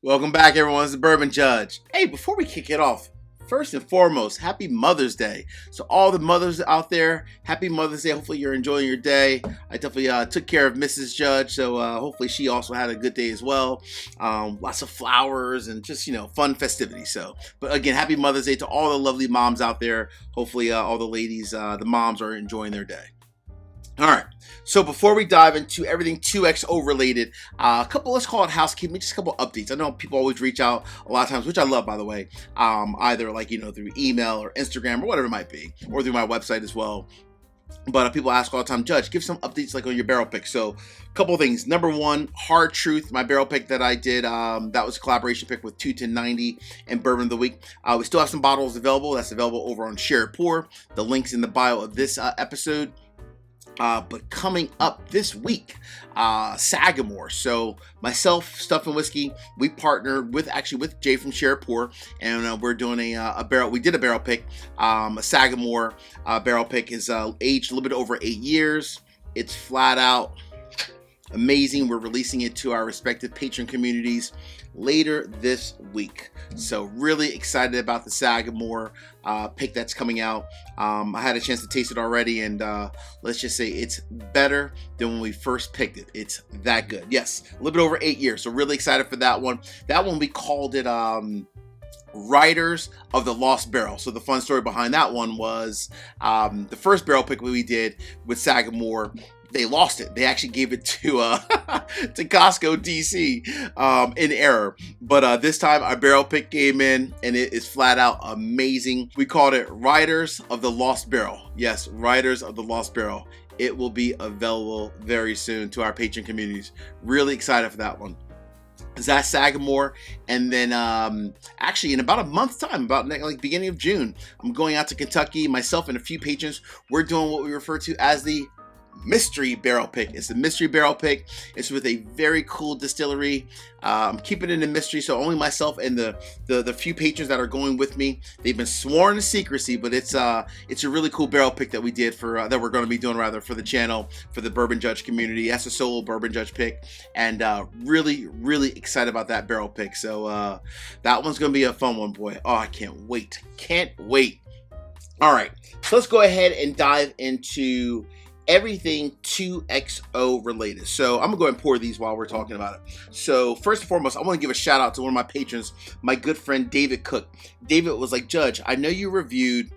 Welcome back, everyone. It's the Bourbon Judge. Hey, before we kick it off, first and foremost, happy Mother's Day. So all the mothers out there, happy Mother's Day. Hopefully you're enjoying your day. I definitely took care of Mrs. Judge, so hopefully she also had a good day as well. Lots of flowers and just, fun festivities. So, but again, happy Mother's Day to all the lovely moms out there. Hopefully all the ladies, the moms are enjoying their day. All right, so before we dive into everything 2XO related, a couple, let's call it housekeeping, just a couple updates. I know people always reach out a lot of times, which I love, by the way, either through email or Instagram or whatever it might be, or through my website as well. But people ask all the time, Judge, give some updates on your barrel pick. So a couple of things. Number one, Hard Truth, my barrel pick that I did, that was a collaboration pick with 21090 and Bourbon of the Week. We still have some bottles available. That's available over on Share It Pour. The link's in the bio of this episode. But coming up this week, Sagamore. So myself, Stuff and Whiskey, we partnered with Jay from Share It Pour, and we're doing a barrel. We did a barrel pick. A Sagamore barrel pick is aged a little bit over 8 years. It's flat out amazing. We're releasing it to our respective Patron communities later this week. So really excited about the Sagamore pick that's coming out. I had a chance to taste it already, and let's just say it's better than when we first picked it. It's that good. Yes, a little bit over 8 years. So really excited for that one. That one we called it Riders of the Lost Barrel. So the fun story behind that one was the first barrel pick we did with Sagamore, they lost it. They actually gave it to to Costco DC in error. But this time our barrel pick came in and it is flat out amazing. We called it Riders of the Lost Barrel. Yes, Riders of the Lost Barrel. It will be available very soon to our Patron communities. Really excited for that one. That Sagamore, and then actually in about a month's time, about beginning of June, I'm going out to Kentucky. Myself and a few patrons, we're doing what we refer to as the mystery barrel pick. It's a mystery barrel pick. It's with a very cool distillery. I'm keeping it a mystery, so only myself and the few patrons that are going with me. They've been sworn to secrecy, but it's a really cool barrel pick that we did for that we're going to be doing for the channel, for the Bourbon Judge community. That's a solo Bourbon Judge pick, and really excited about that barrel pick. So that one's going to be a fun one, boy. Oh, I can't wait. All right, so let's go ahead and dive into everything 2XO related. So I'm gonna go ahead and pour these while we're talking about it. So first and foremost, I want to give a shout out to one of my patrons, my good friend David Cook. David was like, Judge, I know you reviewed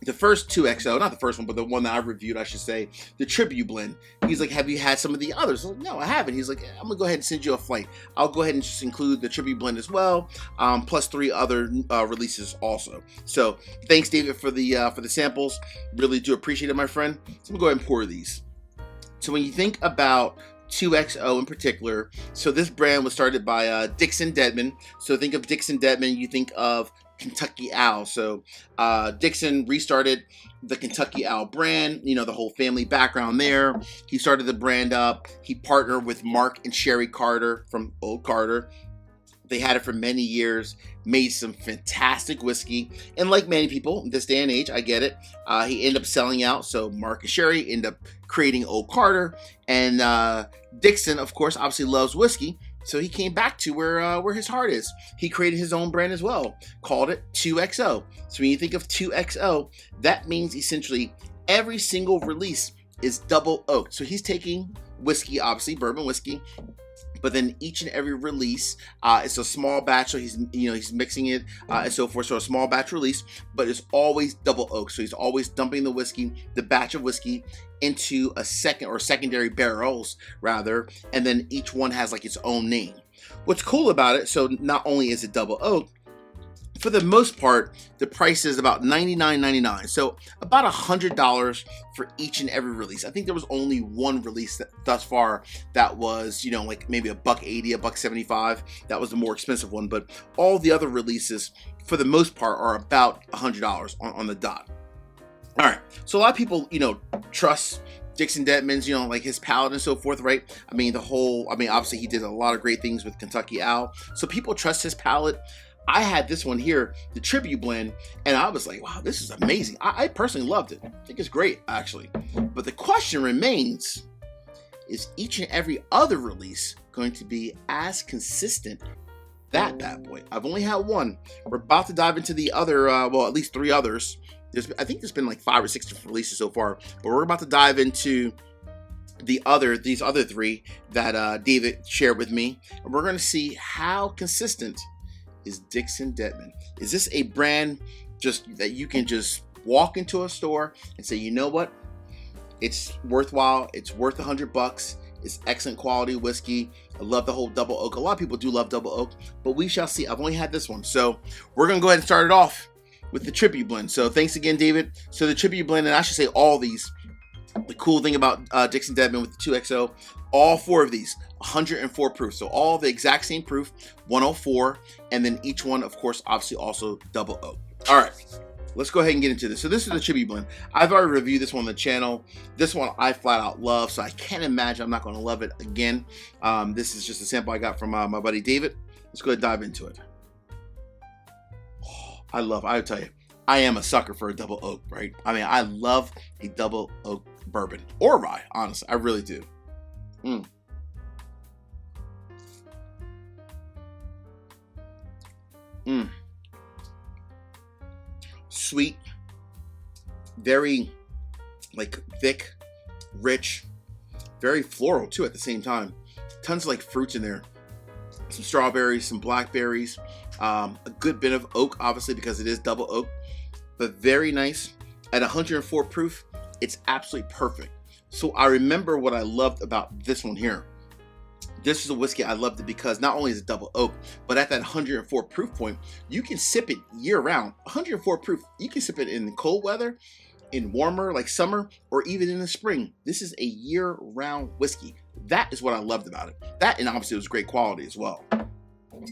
the first 2XO, not the first one, but the one that I reviewed, I should say, the Tribute Blend. He's like, have you had some of the others? I was like, no, I haven't. He's like, I'm gonna go ahead and send you a flight. I'll go ahead and just include the Tribute Blend as well, plus 3 other releases also. So thanks, David, for the samples. Really do appreciate it, my friend. So I'm gonna go ahead and pour these. So when you think about 2XO in particular, so this brand was started by Dixon Dedman. So think of Dixon Dedman, you think of Kentucky Owl. So Dixon restarted the Kentucky Owl brand, the whole family background there. He started the brand up. He partnered with Mark and Sherry Carter from Old Carter. They had it for many years, made some fantastic whiskey. And like many people in this day and age, I get it, he ended up selling out. So Mark and Sherry ended up creating Old Carter. And Dixon, of course, obviously loves whiskey. So he came back to where his heart is. He created his own brand as well, called it 2XO. So when you think of 2XO, that means essentially every single release is double oaked. So he's taking whiskey, obviously bourbon whiskey, but then each and every release, it's a small batch, so he's mixing it and so forth. So a small batch release, but it's always double oaked. So he's always dumping the batch of whiskey into a secondary barrels rather, and then each one has its own name. What's cool about it, so not only is it double oaked, for the most part, the price is about $99.99. So about $100 for each and every release. I think there was only one release thus far that was, maybe $1.80, $1.75. That was the more expensive one. But all the other releases, for the most part, are about $100 on the dot. All right. So a lot of people, trust Dixon Dedman's, his palate and so forth, right? Obviously he did a lot of great things with Kentucky Owl. So people trust his palate. I had this one here, the Tribute Blend, and I was like, wow, this is amazing. I personally loved it. I think it's great, actually. But the question remains, is each and every other release going to be as consistent that bad boy. I've only had one. We're about to dive into the other, well, at least 3 others. I think there's been like 5 or 6 different releases so far, but we're about to dive into these other 3 that David shared with me, and we're going to see how consistent is Dixon Dedman. Is this a brand just that you can just walk into a store and say, you know what, it's worthwhile, it's worth $100, it's excellent quality whiskey. I love the whole double oak. A lot of people do love double oak, but we shall see. I've only had this one, so we're gonna go ahead and start it off with the tribute blend. So thanks again, David. So the tribute blend, and I should say all these, the cool thing about Dixon Dedman with the 2XO, all 4 of these 104 proof, so all the exact same proof, 104, and then each one, of course, obviously also double oak. All right, let's go ahead and get into this. So this is the tribute blend. I've already reviewed this one on the channel. This one I flat out love, so I can't imagine I'm not going to love it again. This is just a sample I got from my buddy David. Let's go ahead and dive into it. Oh, I'll tell you, I am a sucker for a double oak, right? I mean, I love a double oak bourbon or rye, honestly, I really do. Sweet, very like thick, rich, very floral too at the same time. Tons of like fruits in there, some strawberries, some blackberries, a good bit of oak, obviously because it is double oak, but very nice. At 104 proof, it's absolutely perfect. So I remember what I loved about this one here. This is a whiskey I loved it because not only is it double oak, but at that 104 proof point, you can sip it year round. 104 proof, you can sip it in cold weather, in warmer like summer, or even in the spring. This is a year-round whiskey. That is what I loved about it. That, and obviously it was great quality as well.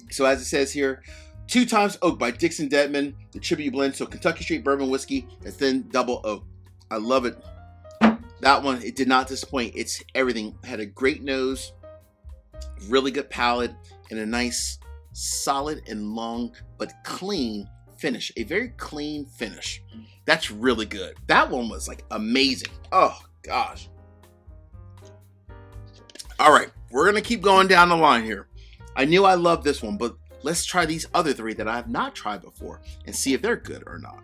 So as it says here, 2 times oak by Dixon Dedman, the tribute blend. So Kentucky Straight Bourbon whiskey, that's then double oak. I love it. That one, it did not disappoint. It's everything. It had a great nose, really good palate, and a nice, solid and long, but clean finish. A very clean finish. That's really good. That one was like amazing. Oh gosh. All right, we're gonna keep going down the line here. I knew I loved this one, but let's try these other 3 that I have not tried before and see if they're good or not.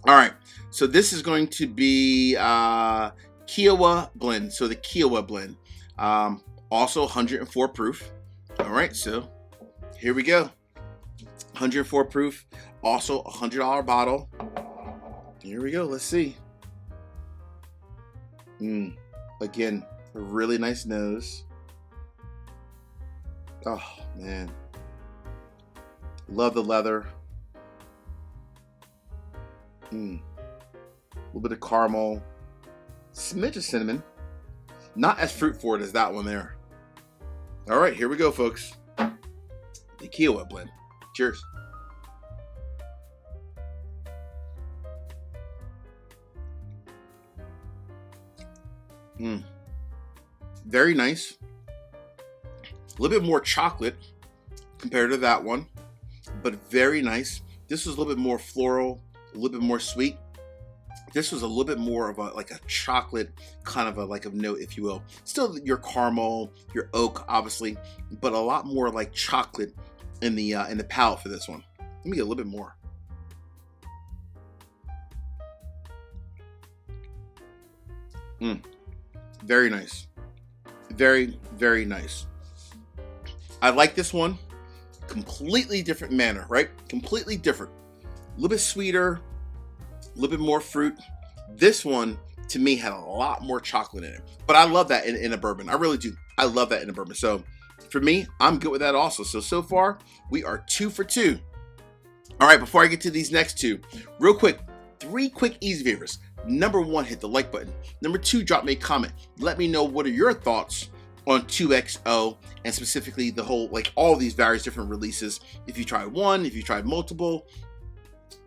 All right, so this is going to be Kiowa blend. So the Kiowa blend, also 104 proof. All right, so here we go. 104 proof, also a $100 bottle. Here we go. Let's see. Again, a really nice nose. Oh man, love the leather. A little bit of caramel, smidge of cinnamon. Not as fruit forward as that one there. All right, here we go, folks. The Kiowa blend. Cheers. Very nice. A little bit more chocolate compared to that one, but very nice. This was a little bit more floral, a little bit more sweet. This was a little bit more of a chocolate kind of a note, if you will. Still your caramel, your oak, obviously, but a lot more like chocolate in the palate for this one. Let me get a little bit more. Very nice. Very, very nice. I like this one. Completely different manner, right? Completely different. A little bit sweeter, a little bit more fruit. This one, to me, had a lot more chocolate in it. But I love that in a bourbon. I really do. I love that in a bourbon. So for me, I'm good with that also. So far, we are 2 for 2. All right, before I get to these next 2, real quick, 3 quick easy favors. Number 1, hit the like button. Number 2, drop me a comment. Let me know what are your thoughts on 2XO and specifically the whole, all these various different releases. If you tried one, if you tried multiple,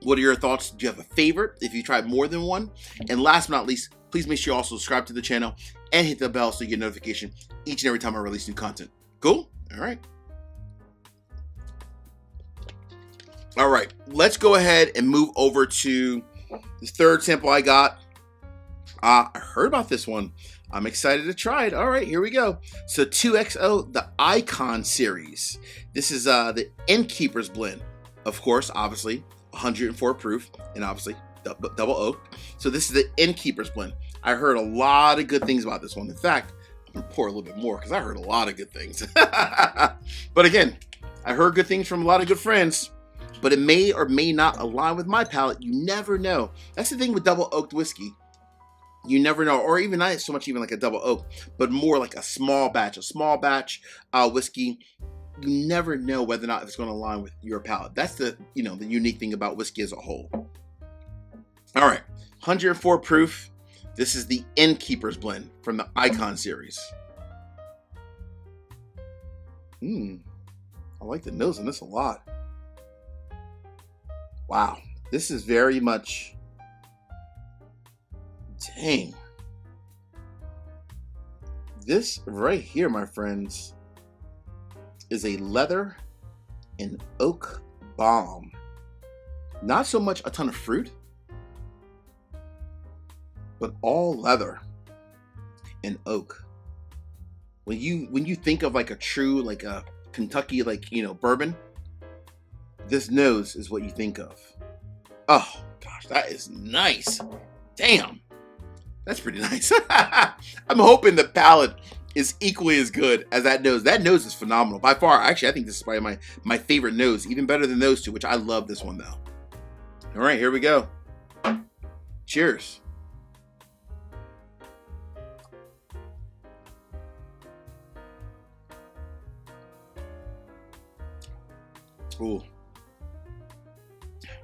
what are your thoughts? Do you have a favorite if you tried more than one? And last but not least, please make sure you also subscribe to the channel and hit the bell so you get notification each and every time I release new content. Cool? All right. All right, let's go ahead and move over to the third sample I got. I heard about this one. I'm excited to try it. All right, here we go. So 2XO, the Icon series. This is the Innkeeper's blend. Of course, obviously, 104 proof, and obviously double oak. So this is the Innkeeper's blend. I heard a lot of good things about this one. In fact, I'm gonna pour a little bit more because I heard a lot of good things. But again, I heard good things from a lot of good friends, but it may or may not align with my palate. You never know. That's the thing with double oaked whiskey. You never know, or even not so much even like a double oak, but more like a small batch whiskey. You never know whether or not it's going to align with your palate. That's the the unique thing about whiskey as a whole. All right, 104 proof. This is the Innkeeper's blend from the Icon series. I like the nose on this a lot. Wow, this is very much. Dang. This right here, my friends, is a leather and oak bomb. Not so much a ton of fruit, but all leather and oak. When you think of like a true, like a Kentucky, bourbon, this nose is what you think of. Oh gosh, that is nice. Damn. That's pretty nice. I'm hoping the palate is equally as good as that nose. That nose is phenomenal. By far, actually, I think this is probably my favorite nose, even better than those two, which I love this one, though. All right, here we go. Cheers. Ooh.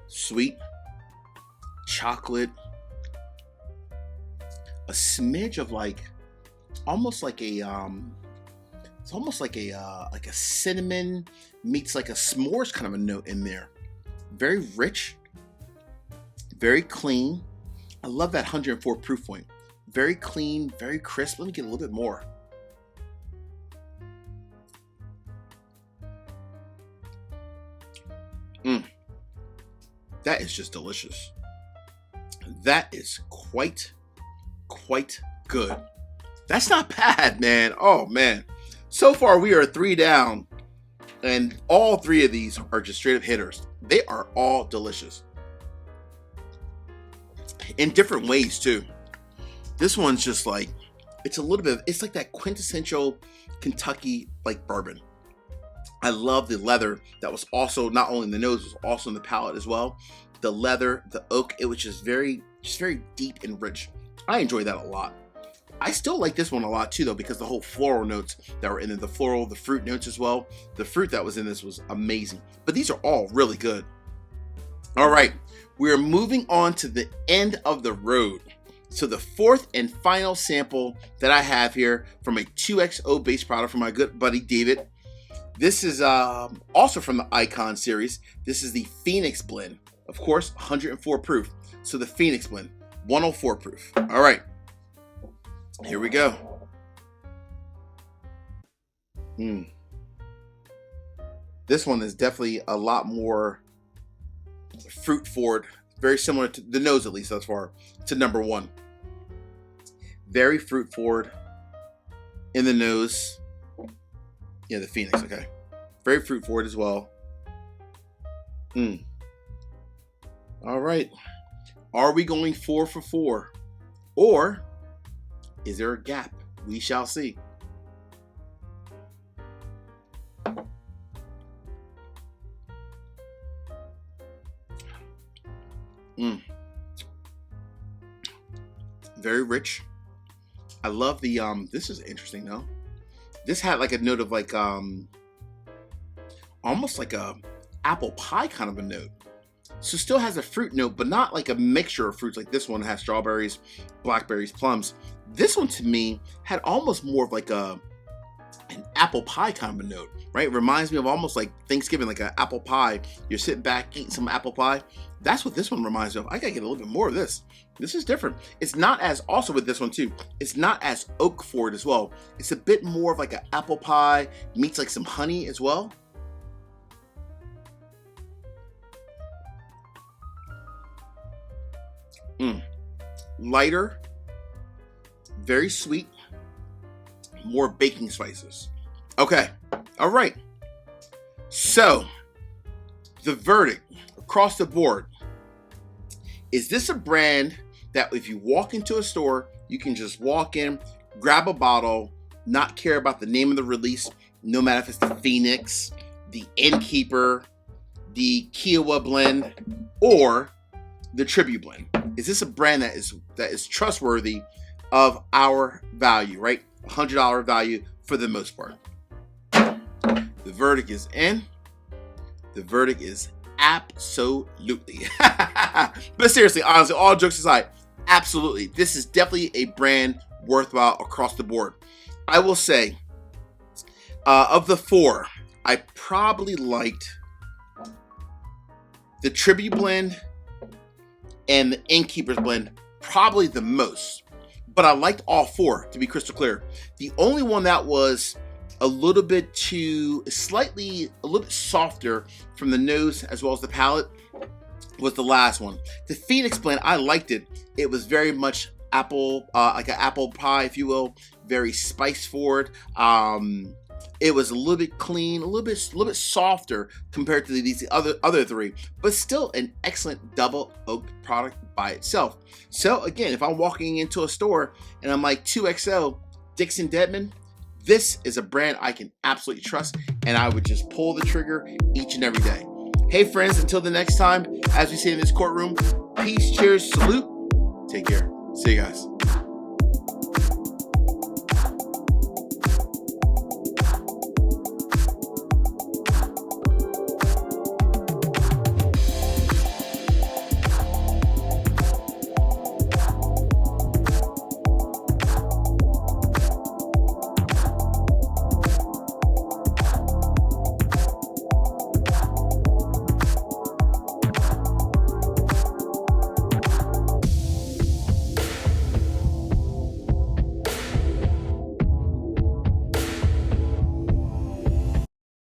Sweet. Chocolate. A smidge of almost like a cinnamon meets like a s'mores kind of a note in there. Very rich, very clean. I love that 104 proof point. Very clean, very crisp. Let me get a little bit more. That is just delicious. That is quite good. That's not bad, man. Oh man. So far we are 3 down, and all 3 of these are just straight up hitters. They are all delicious. In different ways too. This one's just like, it's like that quintessential Kentucky bourbon. I love the leather that was also not only in the nose, was also in the palate as well. The leather, the oak, it was just very deep and rich. I enjoy that a lot. I still like this one a lot too, though, because the whole floral notes that were in it, the fruit notes as well. The fruit that was in this was amazing. But these are all really good. All right, we're moving on to the end of the road. So the 4th and final sample that I have here from a 2XO base product from my good buddy David. This is also from the Icon series. This is the Phoenix blend. Of course, 104 proof. So the Phoenix blend. 104 proof. All right, here we go. This one is definitely a lot more fruit forward, very similar to the nose, at least thus far, to number 1. Very fruit forward in the nose. Yeah, the Phoenix, okay. Very fruit forward as well. All right. Are we going 4 for 4? Or is there a gap? We shall see. Very rich. I love the this is interesting though. This had like a note of almost like a apple pie kind of a note. So still has a fruit note, but not like a mixture of fruits like this one has strawberries, blackberries, plums. This one to me had almost more of like an apple pie kind of a note, right? It reminds me of almost like Thanksgiving, like an apple pie. You're sitting back eating some apple pie. That's what this one reminds me of. I gotta get a little bit more of this. This is different. It's not as, also with this one too, it's not as oak forward as well. It's a bit more of like an apple pie meets like some honey as well. Lighter, very sweet, more baking spices. Okay, all right. So, the verdict across the board. Is this a brand that if you walk into a store, you can just walk in, grab a bottle, not care about the name of the release, no matter if it's the Phoenix, the Innkeeper, the Kiowa blend, or the Tribute blend? Is this a brand that is trustworthy of our value, right? $100 value for the most part. The verdict is in. The verdict is absolutely. But seriously, honestly, all jokes aside, absolutely. This is definitely a brand worthwhile across the board. I will say, of the four, I probably liked the Tribute blend and the Innkeeper's blend probably the most. But I liked all four, to be crystal clear. The only one that was a little bit a little bit softer from the nose as well as the palate was the last one. The Phoenix blend, I liked it. It was very much apple, like an apple pie, if you will, very spice forward. It was a little bit clean, a little bit softer compared to these other three, but still an excellent double oaked product by itself. So again, if I'm walking into a store and I'm like 2XO Dixon Deadman, this is a brand I can absolutely trust, and I would just pull the trigger each and every day. Hey friends, until the next time, as we say in this courtroom, peace, cheers, salute, take care. See you guys.